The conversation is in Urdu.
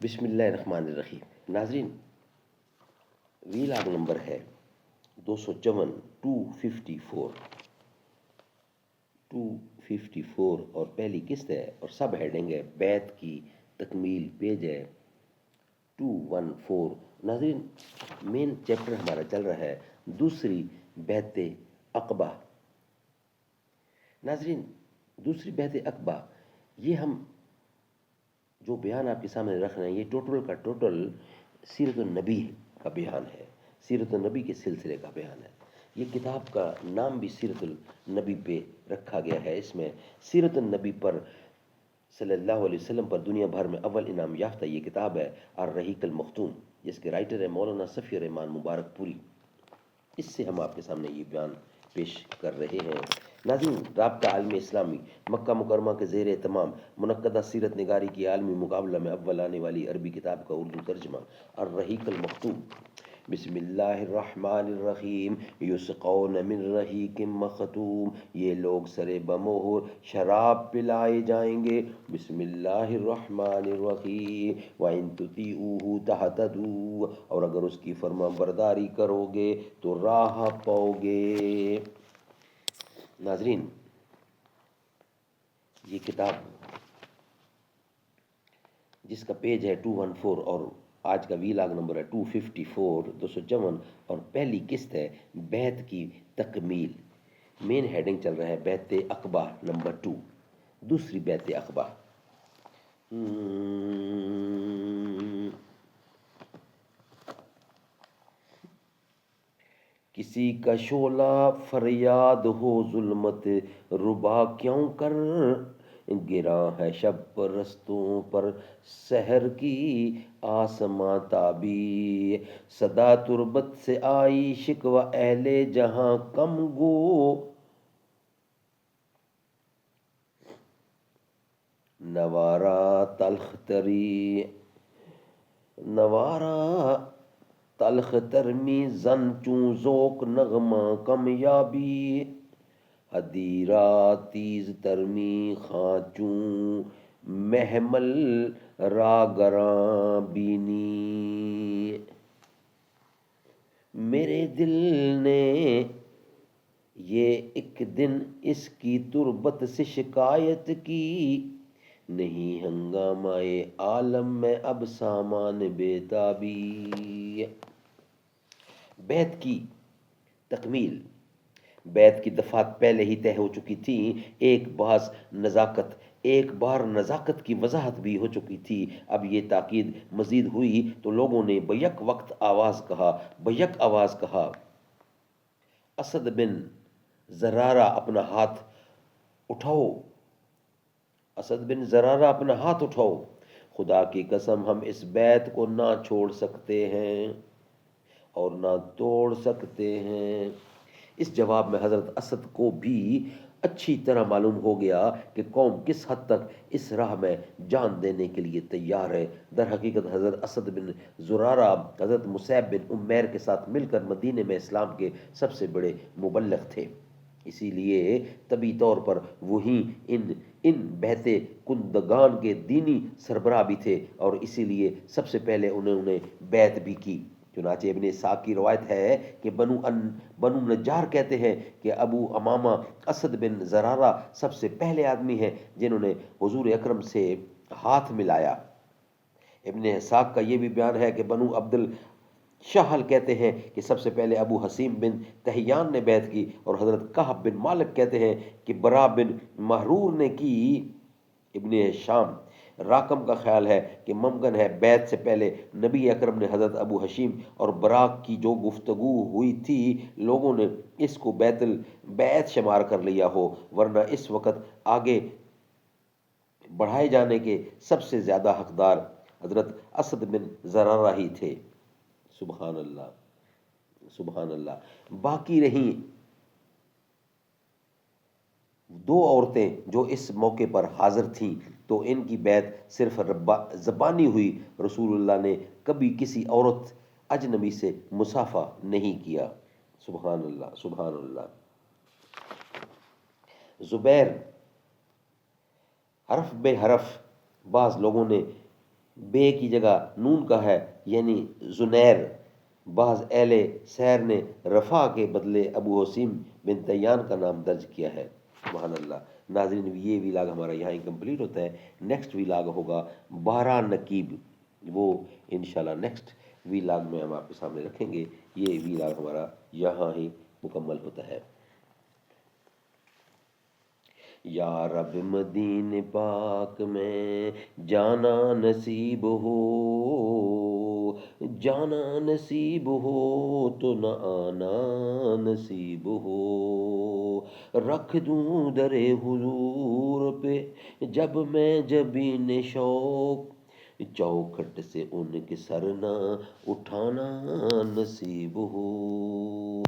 بسم اللہ الرحمن الرحیم. ناظرین، وی لاگ نمبر ہے 254 254 اور پہلی قسط ہے اور سب ہیڈنگ ہے بیت کی تکمیل. پیج ہے 214. ناظرین، مین چیپٹر ہمارا چل رہا ہے دوسری بیعت عقبہ. ناظرین، دوسری بیعت عقبہ یہ ہم جو بیان آپ کے سامنے رکھ رہے ہیں یہ ٹوٹل کا ٹوٹل سیرت النبی کا بیان ہے، سیرت النبی کے سلسلے کا بیان ہے. یہ کتاب کا نام بھی سیرت النبی پہ رکھا گیا ہے. اس میں سیرت النبی پر صلی اللہ علیہ وسلم پر دنیا بھر میں اول انعام یافتہ یہ کتاب ہے الرحیق المختوم، جس کے رائٹر ہے مولانا صفی الرحمان مبارک پوری. اس سے ہم آپ کے سامنے یہ بیان پیش کر رہے ہیں. ناظرین، رابطہ عالم اسلامی مکہ مکرمہ کے زیر اہتمام منعقدہ سیرت نگاری کی عالمی مقابلہ میں اول آنے والی عربی کتاب کا اردو ترجمہ الرحیق المختوم. بسم اللہ الرحمن الرحیم. یسقون من رحیق مختوم، یہ لوگ سرے بمہر شراب پلائے جائیں گے. بسم اللہ الرحمن الرحیم. وَإِن تُطِيعُوهُ تَهْتَدُوا، اور اگر اس کی فرما برداری کرو گے تو راہ پاؤ گے. ناظرین، یہ کتاب جس کا پیج ہے 214 اور آج کا وی لاگ نمبر ہے 254 254 اور پہلی قسط ہے بیعت کی تکمیل. مین ہیڈنگ چل رہا ہے بیعت عقبہ نمبر 2، دوسری بیعت عقبہ. کسی کا شعلہ فریاد ہو ظلمت ربا کیوں کر، گراں ہے شب پرستوں پر سحر کی آسماں تابی. صدا تربت سے آئی شکوہ اہل جہاں کم گو، نوارا تلخ ترمی زن چوں ذوق نغمہ کمیابی. حدیرہ تیز ترمی خاں چوں محمل راگراں بینی. میرے دل نے یہ ایک دن اس کی تربت سے شکایت کی، نہیں ہنگامہ عالم میں اب سامان بیتابی. بیعت کی تکمیل. بیعت کی دفعات پہلے ہی طے ہو چکی تھیں. ایک بار نزاکت کی وضاحت بھی ہو چکی تھی. اب یہ تاکید مزید ہوئی تو لوگوں نے بیک آواز کہا اسد بن زرارہ اپنا ہاتھ اٹھاؤ. خدا کی قسم ہم اس بیعت کو نہ چھوڑ سکتے ہیں اور نہ توڑ سکتے ہیں. اس جواب میں حضرت اسد کو بھی اچھی طرح معلوم ہو گیا کہ قوم کس حد تک اس راہ میں جان دینے کے لیے تیار ہے. در حقیقت حضرت اسد بن زرارہ حضرت مصعب بن عمیر کے ساتھ مل کر مدینے میں اسلام کے سب سے بڑے مبلغ تھے، اسی لیے طبی طور پر وہی ان بیعت کنندگان کے دینی سربراہ بھی تھے اور اسی لیے سب سے پہلے انہوں نے بیعت بھی کی. چنانچہ ابن اسحاق کی روایت ہے کہ بنو نجار کہتے ہیں کہ ابو امامہ اسد بن زرارہ سب سے پہلے آدمی ہیں جنہوں نے حضور اکرم سے ہاتھ ملایا. ابن اسحاق کا یہ بھی بیان ہے کہ بنو عبد الشہل کہتے ہیں کہ سب سے پہلے ابو حسیم بن تحیان نے بیعت کی، اور حضرت کہب بن مالک کہتے ہیں کہ برا بن محرور نے کی. ابن شام راکم کا خیال ہے کہ ممکن ہے بیعت سے پہلے نبی اکرم نے حضرت ابو حشیم اور براق کی جو گفتگو ہوئی تھی لوگوں نے اس کو بیعت شمار کر لیا ہو، ورنہ اس وقت آگے بڑھائے جانے کے سب سے زیادہ حقدار حضرت اسد بن زرارہ ہی تھے. سبحان اللہ سبحان اللہ. باقی رہیں دو عورتیں جو اس موقع پر حاضر تھیں تو ان کی بیعت صرف زبانی ہوئی. رسول اللہ نے کبھی کسی عورت اجنبی سے مصافحہ نہیں کیا. سبحان اللہ سبحان اللہ. زبیر حرف بے حرف بعض لوگوں نے بے کی جگہ نون کا ہے یعنی زنیر۔ بعض اہل سیر نے رفع کے بدلے ابو حسیم بن تیان کا نام درج کیا ہے۔ سبحان اللہ۔ ناظرین یہ ویلاگ ہمارا یہاں انکمپلیٹ ہوتا ہے۔ نیکسٹ ویلاگ ہوگا بارہ نقیب، وہ انشاءاللہ نیکسٹ ویلاگ میں ہم آپ کے سامنے رکھیں گے۔ یہ ویلاگ ہمارا یہاں ہی مکمل ہوتا ہے۔ یا رب مدین پاک میں جانا نصیب ہو، جانا نصیب ہو تو نہ آنا نصیب ہو، رکھ دوں در حضور پہ جب میں جبین شوق، چوکھٹ سے ان کے سر نہ اٹھانا نصیب ہو۔